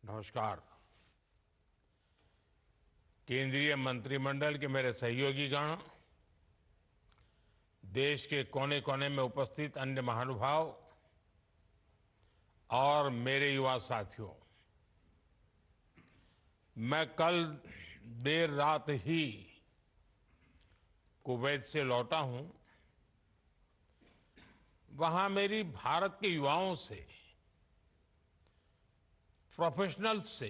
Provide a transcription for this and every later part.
नमस्कार। केंद्रीय मंत्रिमंडल के मेरे सहयोगीगण, देश के कोने कोने में उपस्थित अन्य महानुभाव और मेरे युवा साथियों, मैं कल देर रात ही कुवैत से लौटा हूं। वहां मेरी भारत के युवाओं से, प्रोफेशनल्स से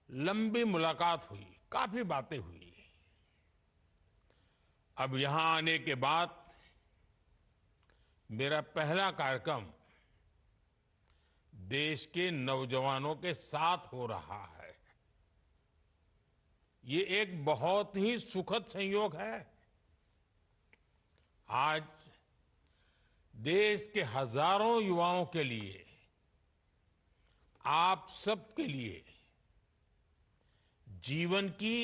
लंबी मुलाकात हुई, काफी बातें हुई। अब यहां आने के बाद मेरा पहला कार्यक्रम देश के नौजवानों के साथ हो रहा है। ये एक बहुत ही सुखद संयोग है। आज देश के हजारों युवाओं के लिए, आप सबके लिए जीवन की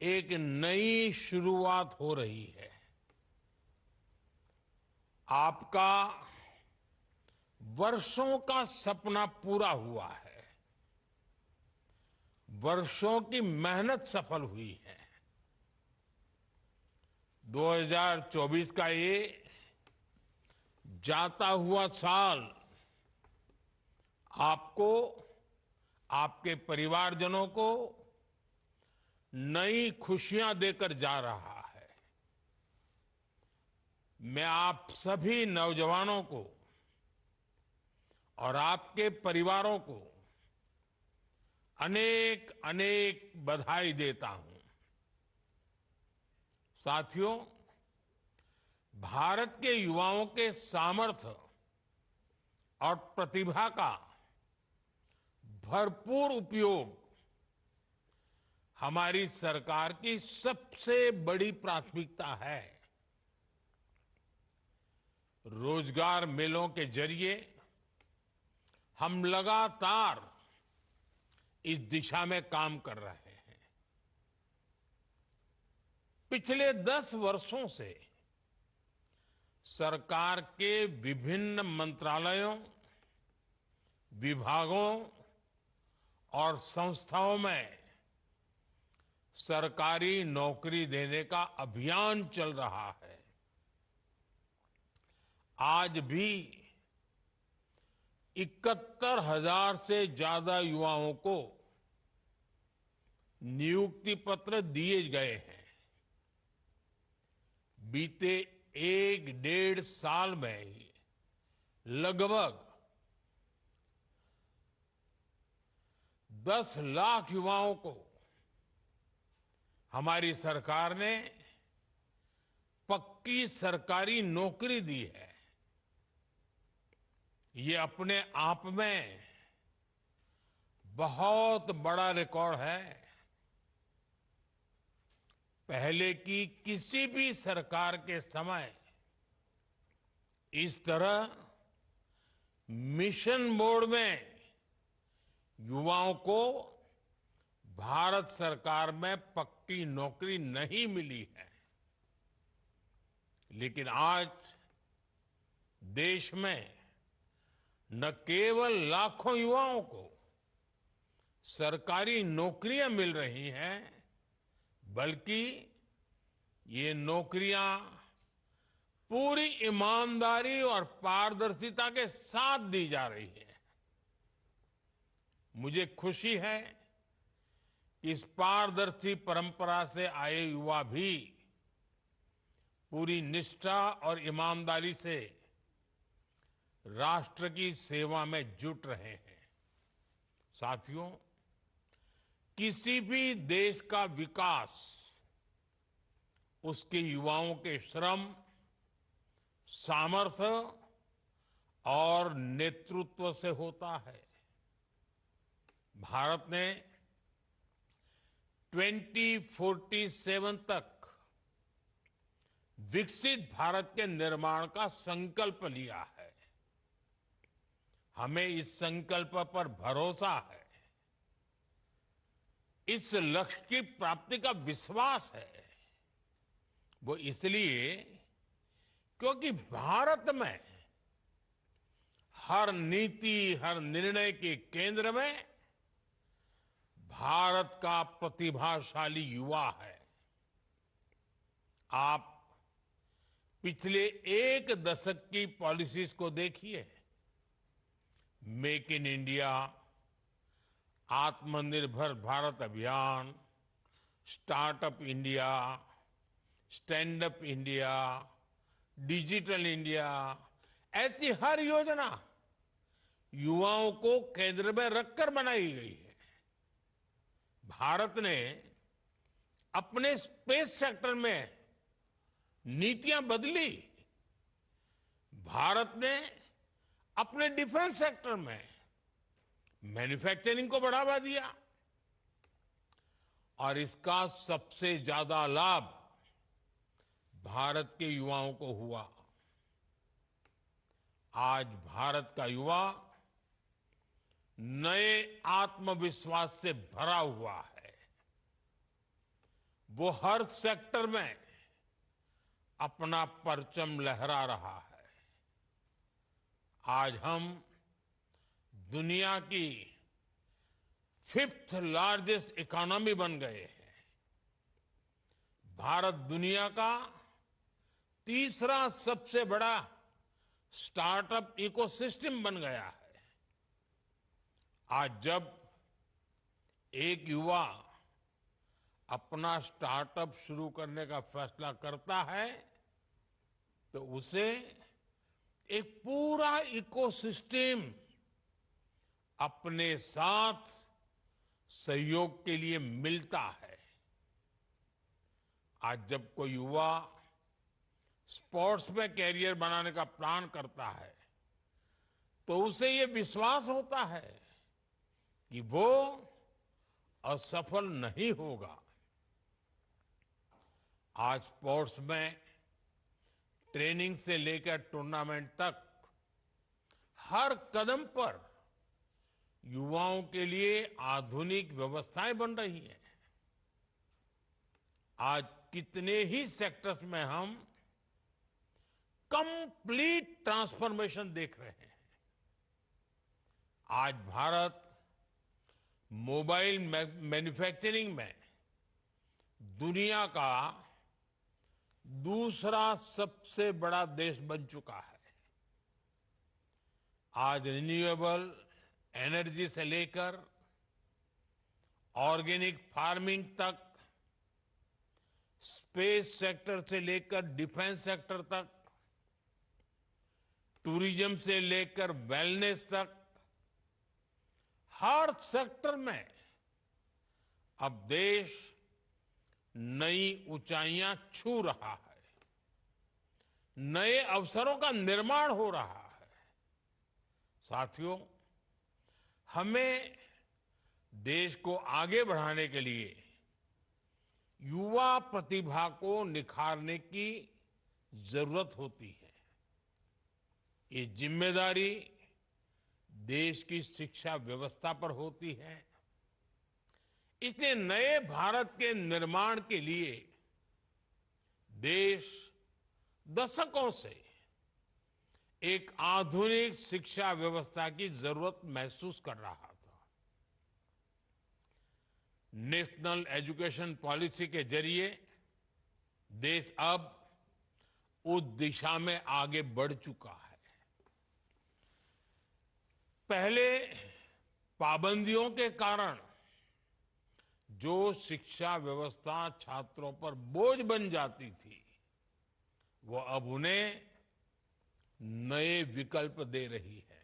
एक नई शुरुआत हो रही है। आपका वर्षों का सपना पूरा हुआ है, वर्षों की मेहनत सफल हुई है। 2024 का ये जाता हुआ साल आपको, आपके परिवारजनों को नई खुशियां देकर जा रहा है। मैं आप सभी नौजवानों को और आपके परिवारों को अनेक अनेक बधाई देता हूं। साथियों, भारत के युवाओं के सामर्थ्य और प्रतिभा का भरपूर उपयोग हमारी सरकार की सबसे बड़ी प्राथमिकता है। रोजगार मेलों के जरिए हम लगातार इस दिशा में काम कर रहे हैं। पिछले 10 वर्षों से सरकार के विभिन्न मंत्रालयों, विभागों और संस्थाओं में सरकारी नौकरी देने का अभियान चल रहा है। आज भी 71,000 से ज्यादा युवाओं को नियुक्ति पत्र दिए गए हैं। बीते 1-1.5 साल में ही लगभग 10 लाख युवाओं को हमारी सरकार ने पक्की सरकारी नौकरी दी है। ये अपने आप में बहुत बड़ा रिकॉर्ड है। पहले की किसी भी सरकार के समय इस तरह मिशन मोड में युवाओं को भारत सरकार में पक्की नौकरी नहीं मिली है। लेकिन आज देश में न केवल लाखों युवाओं को सरकारी नौकरियां मिल रही हैं, बल्कि ये नौकरियां पूरी ईमानदारी और पारदर्शिता के साथ दी जा रही हैं। मुझे खुशी है कि इस पारदर्शी परंपरा से आए युवा भी पूरी निष्ठा और ईमानदारी से राष्ट्र की सेवा में जुट रहे हैं। साथियों, किसी भी देश का विकास उसके युवाओं के श्रम, सामर्थ्य और नेतृत्व से होता है। भारत ने 2047 तक विकसित भारत के निर्माण का संकल्प लिया है। हमें इस संकल्प पर भरोसा है, इस लक्ष्य की प्राप्ति का विश्वास है। वो इसलिए क्योंकि भारत में हर नीति, हर निर्णय के केंद्र में भारत का प्रतिभाशाली युवा है। आप पिछले एक दशक की पॉलिसीज को देखिए। मेक इन इंडिया, आत्मनिर्भर भारत अभियान, startup India, stand up India, digital India, ऐसी हर योजना युवाओं को केंद्र में रखकर बनाई गई है। भारत ने अपने स्पेस सेक्टर में नीतियां बदली। भारत ने अपने डिफेंस सेक्टर में मैन्युफैक्चरिंग को बढ़ावा दिया और इसका सबसे ज्यादा लाभ भारत के युवाओं को हुआ। आज भारत का युवा नए आत्मविश्वास से भरा हुआ है। वो हर सेक्टर में अपना परचम लहरा रहा है। आज हम दुनिया की 5th लार्जेस्ट इकोनॉमी बन गए हैं। भारत दुनिया का तीसरा सबसे बड़ा स्टार्टअप इकोसिस्टम बन गया है। आज जब एक युवा अपना स्टार्टअप शुरू करने का फैसला करता है तो उसे एक पूरा इकोसिस्टम अपने साथ सहयोग के लिए मिलता है। आज जब कोई युवा स्पोर्ट्स में कैरियर बनाने का प्लान करता है तो उसे ये विश्वास होता है कि वो असफल नहीं होगा। आज स्पोर्ट्स में ट्रेनिंग से लेकर टूर्नामेंट तक हर कदम पर युवाओं के लिए आधुनिक व्यवस्थाएं बन रही हैं। आज कितने ही सेक्टर्स में हम कंप्लीट ट्रांसफॉर्मेशन देख रहे हैं। आज भारत मोबाइल मैन्युफैक्चरिंग में दुनिया का दूसरा सबसे बड़ा देश बन चुका है। आज रिन्यूएबल एनर्जी से लेकर ऑर्गेनिक फार्मिंग तक, स्पेस सेक्टर से लेकर डिफेंस सेक्टर तक, टूरिज्म से लेकर वेलनेस तक, हर सेक्टर में अब देश नई ऊंचाइयां छू रहा है। नए अवसरों का निर्माण हो रहा है। साथियों, हमें देश को आगे बढ़ाने के लिए युवा प्रतिभा को निखारने की जरूरत होती है। ये जिम्मेदारी देश की शिक्षा व्यवस्था पर होती है। इसलिए नए भारत के निर्माण के लिए देश दशकों से एक आधुनिक शिक्षा व्यवस्था की जरूरत महसूस कर रहा था। नेशनल एजुकेशन पॉलिसी के जरिए देश अब उस दिशा में आगे बढ़ चुका है। पहले पाबंदियों के कारण जो शिक्षा व्यवस्था छात्रों पर बोझ बन जाती थी, वो अब उन्हें नए विकल्प दे रही है।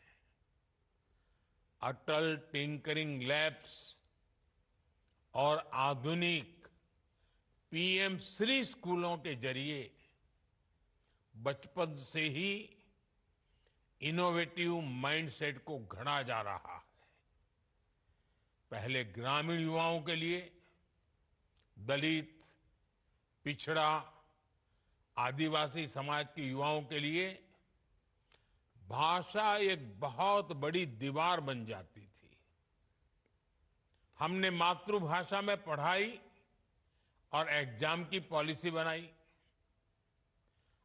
अटल टिंकरिंग लैब्स और आधुनिक पीएम श्री स्कूलों के जरिए बचपन से ही इनोवेटिव माइंडसेट को गढ़ा जा रहा है। पहले ग्रामीण युवाओं के लिए दलित, पिछड़ा, आदिवासी समाज के युवाओं के लिए भाषा एक बहुत बड़ी दीवार बन जाती थी। हमने मातृभाषा में पढ़ाई और एग्जाम की पॉलिसी बनाई।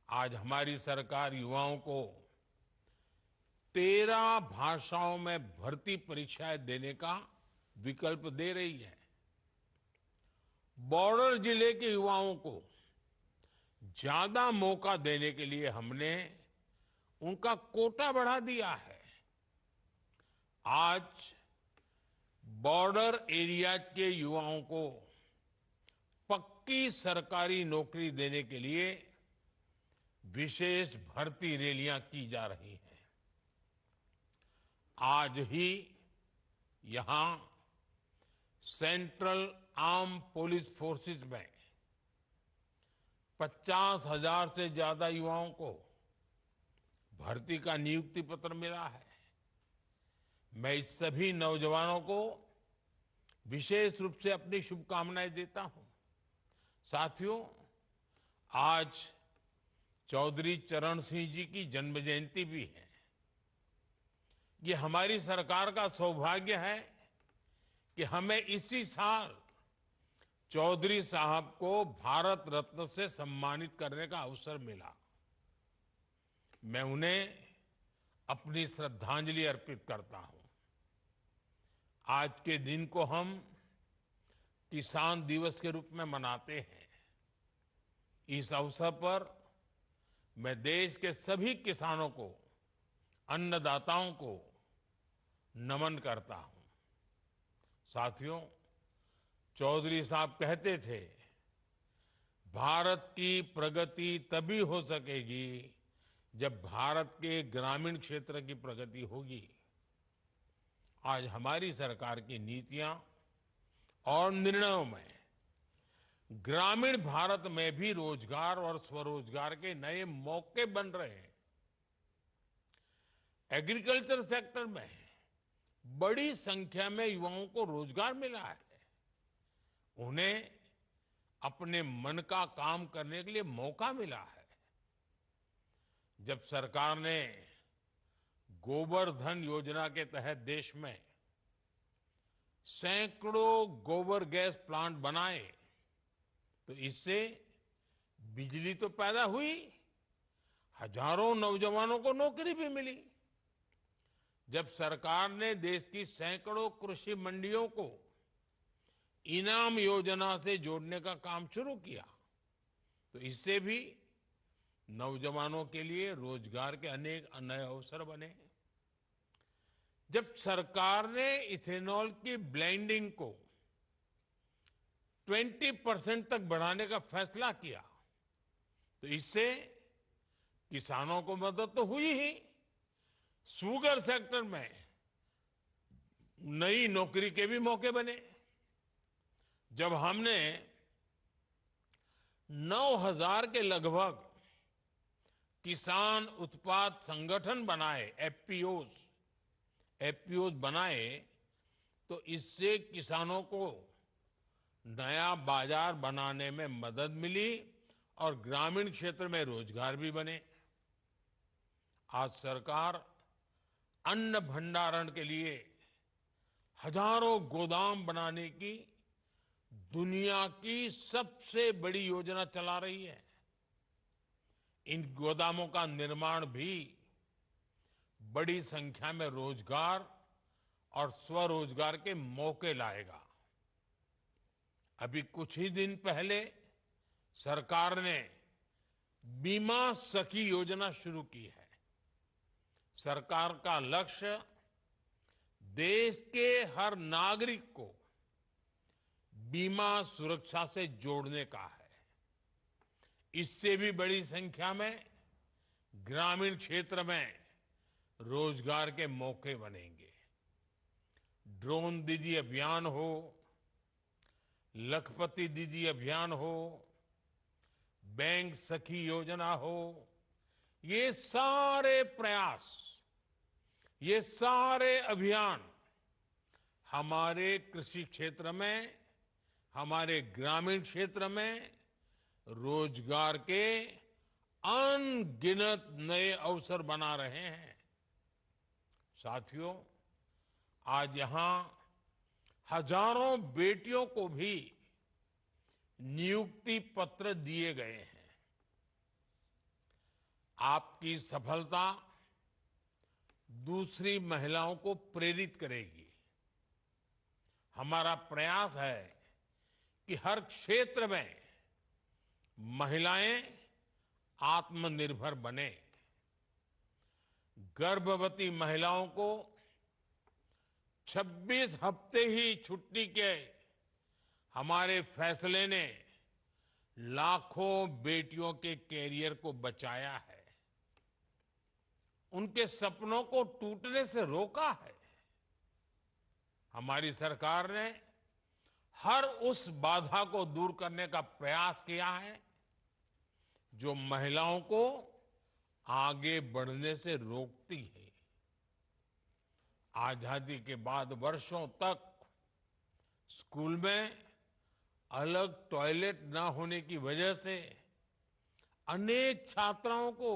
आज हमारी सरकार युवाओं को 13 भाषाओं में भर्ती परीक्षाएं देने का विकल्प दे रही है। बॉर्डर जिले के युवाओं को ज्यादा मौका देने के लिए हमने उनका कोटा बढ़ा दिया है। आज बॉर्डर एरिया के युवाओं को पक्की सरकारी नौकरी देने के लिए विशेष भर्ती रैलियां की जा रही हैं। आज ही यहां सेंट्रल आर्म पुलिस फोर्सेस में 50,000 से ज्यादा युवाओं को भर्ती का नियुक्ति पत्र मिला है। मैं इस सभी नौजवानों को विशेष रूप से अपनी शुभकामनाएं देता हूं। साथियों, आज चौधरी चरण सिंह जी की जन्म जयंती भी है। ये हमारी सरकार का सौभाग्य है कि हमें इसी साल चौधरी साहब को भारत रत्न से सम्मानित करने का अवसर मिला। मैं उन्हें अपनी श्रद्धांजलि अर्पित करता हूं। आज के दिन को हम किसान दिवस के रूप में मनाते हैं। इस अवसर पर मैं देश के सभी किसानों को, अन्नदाताओं को नमन करता हूं। साथियों, चौधरी साहब कहते थे, भारत की प्रगति तभी हो सकेगी जब भारत के ग्रामीण क्षेत्र की प्रगति होगी। आज हमारी सरकार की नीतियां और निर्णयों में ग्रामीण भारत में भी रोजगार और स्वरोजगार के नए मौके बन रहे हैं। एग्रीकल्चर सेक्टर में बड़ी संख्या में युवाओं को रोजगार मिला है। उन्हें अपने मन का काम करने के लिए मौका मिला है। जब सरकार ने गोबर धन योजना के तहत देश में सैकड़ों गोबर गैस प्लांट बनाए, तो इससे बिजली तो पैदा हुई, हजारों नौजवानों को नौकरी भी मिली। जब सरकार ने देश की सैकड़ों कृषि मंडियों को इनाम योजना से जोड़ने का काम शुरू किया, तो इससे भी नौजवानों के लिए रोजगार के अनेक नए अवसर बने। जब सरकार ने इथेनॉल की ब्लेंडिंग को 20% तक बढ़ाने का फैसला किया, तो इससे किसानों को मदद तो हुई ही, शुगर सेक्टर में नई नौकरी के भी मौके बने। जब हमने 9,000 के लगभग किसान उत्पाद संगठन बनाए, एफपीओज बनाए, तो इससे किसानों को नया बाजार बनाने में मदद मिली और ग्रामीण क्षेत्र में रोजगार भी बने। आज सरकार अन्न भंडारण के लिए हजारों गोदाम बनाने की दुनिया की सबसे बड़ी योजना चला रही है। इन गोदामों का निर्माण भी बड़ी संख्या में रोजगार और स्वरोजगार के मौके लाएगा। अभी कुछ ही दिन पहले सरकार ने बीमा सखी योजना शुरू की है। सरकार का लक्ष्य देश के हर नागरिक को बीमा सुरक्षा से जोड़ने का है। इससे भी बड़ी संख्या में ग्रामीण क्षेत्र में रोजगार के मौके बनेंगे। ड्रोन दीदी अभियान हो, लखपति दीदी अभियान हो, बैंक सखी योजना हो, ये सारे प्रयास, ये सारे अभियान हमारे कृषि क्षेत्र में, हमारे ग्रामीण क्षेत्र में रोजगार के अनगिनत नए अवसर बना रहे हैं। साथियों, आज यहां हजारों बेटियों को भी नियुक्ति पत्र दिए गए हैं। आपकी सफलता दूसरी महिलाओं को प्रेरित करेगी। हमारा प्रयास है कि हर क्षेत्र में महिलाएं आत्मनिर्भर बने। गर्भवती महिलाओं को 26 हफ्ते ही छुट्टी के हमारे फैसले ने लाखों बेटियों के कैरियर को बचाया है, उनके सपनों को टूटने से रोका है। हमारी सरकार ने हर उस बाधा को दूर करने का प्रयास किया है जो महिलाओं को आगे बढ़ने से रोकती है। आजादी के बाद वर्षों तक स्कूल में अलग टॉयलेट न होने की वजह से अनेक छात्राओं को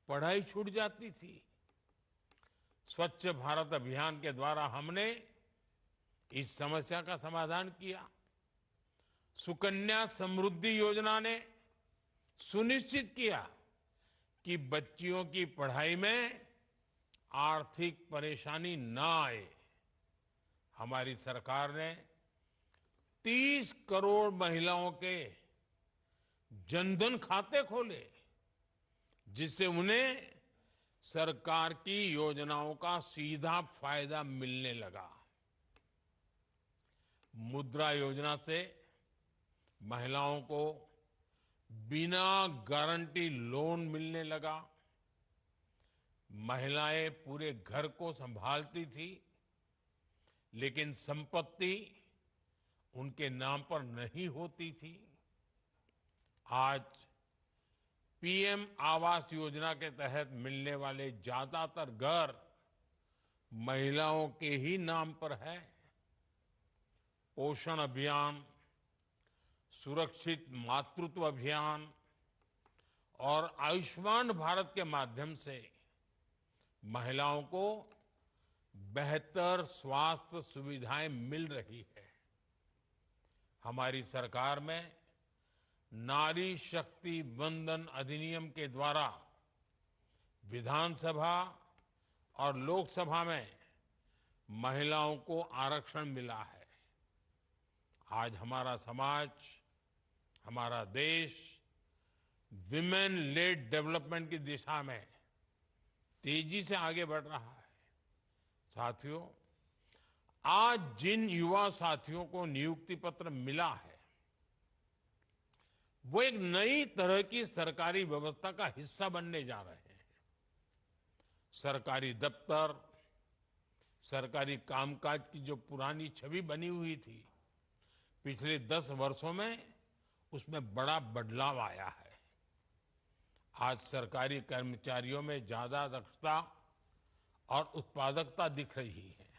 पढ़ाई छूट जाती थी। स्वच्छ भारत अभियान के द्वारा हमने इस समस्या का समाधान किया। सुकन्या समृद्धि योजना ने सुनिश्चित किया कि बच्चियों की पढ़ाई में आर्थिक परेशानी न आए। हमारी सरकार ने 30 करोड़ महिलाओं के जनधन खाते खोले, जिससे उन्हें सरकार की योजनाओं का सीधा फायदा मिलने लगा। मुद्रा योजना से महिलाओं को बिना गारंटी लोन मिलने लगा। महिलाएं पूरे घर को संभालती थी, लेकिन संपत्ति उनके नाम पर नहीं होती थी। आज पीएम आवास योजना के तहत मिलने वाले ज्यादातर घर महिलाओं के ही नाम पर है। पोषण अभियान, सुरक्षित मातृत्व अभियान और आयुष्मान भारत के माध्यम से महिलाओं को बेहतर स्वास्थ्य सुविधाएं मिल रही है। हमारी सरकार में नारी शक्ति वंदन अधिनियम के द्वारा विधानसभा और लोकसभा में महिलाओं को आरक्षण मिला है। आज हमारा समाज, हमारा देश विमेन लेड डेवलपमेंट की दिशा में तेजी से आगे बढ़ रहा है। साथियों, आज जिन युवा साथियों को नियुक्ति पत्र मिला है, वो एक नई तरह की सरकारी व्यवस्था का हिस्सा बनने जा रहे हैं। सरकारी दफ्तर, सरकारी कामकाज की जो पुरानी छवि बनी हुई थी, पिछले 10 वर्षों में उसमें बड़ा बदलाव आया है। आज सरकारी कर्मचारियों में ज्यादा दक्षता और उत्पादकता दिख रही है।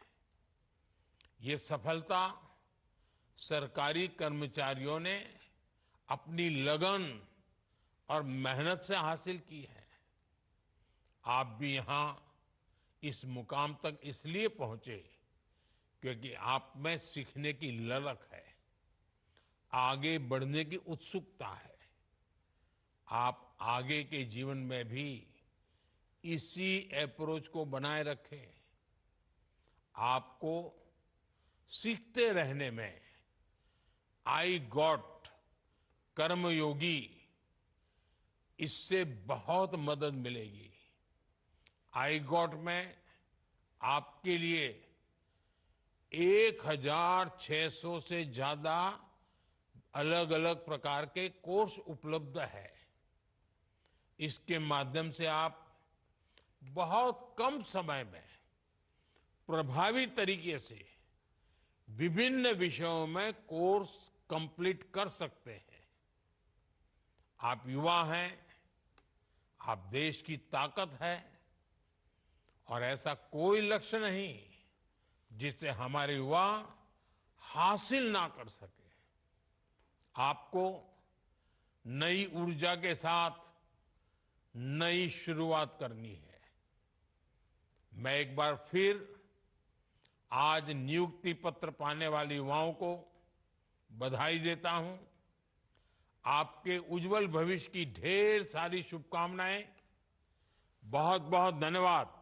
ये सफलता सरकारी कर्मचारियों ने अपनी लगन और मेहनत से हासिल की है। आप भी यहां इस मुकाम तक इसलिए पहुंचे क्योंकि आप में सीखने की ललक है, आगे बढ़ने की उत्सुकता है। आप आगे के जीवन में भी इसी अप्रोच को बनाए रखें। आपको सीखते रहने में आई गॉट कर्मयोगी, इससे बहुत मदद मिलेगी। आई गॉट में आपके लिए 1600 से ज्यादा अलग अलग प्रकार के कोर्स उपलब्ध है। इसके माध्यम से आप बहुत कम समय में प्रभावी तरीके से विभिन्न विषयों में कोर्स कंप्लीट कर सकते हैं। आप युवा हैं, आप देश की ताकत है और ऐसा कोई लक्ष्य नहीं जिसे हमारे युवा हासिल ना कर सके। आपको नई ऊर्जा के साथ नई शुरुआत करनी है। मैं एक बार फिर आज नियुक्ति पत्र पाने वाले युवाओं को बधाई देता हूं। आपके उज्जवल भविष्य की ढेर सारी शुभकामनाएं। बहुत बहुत धन्यवाद।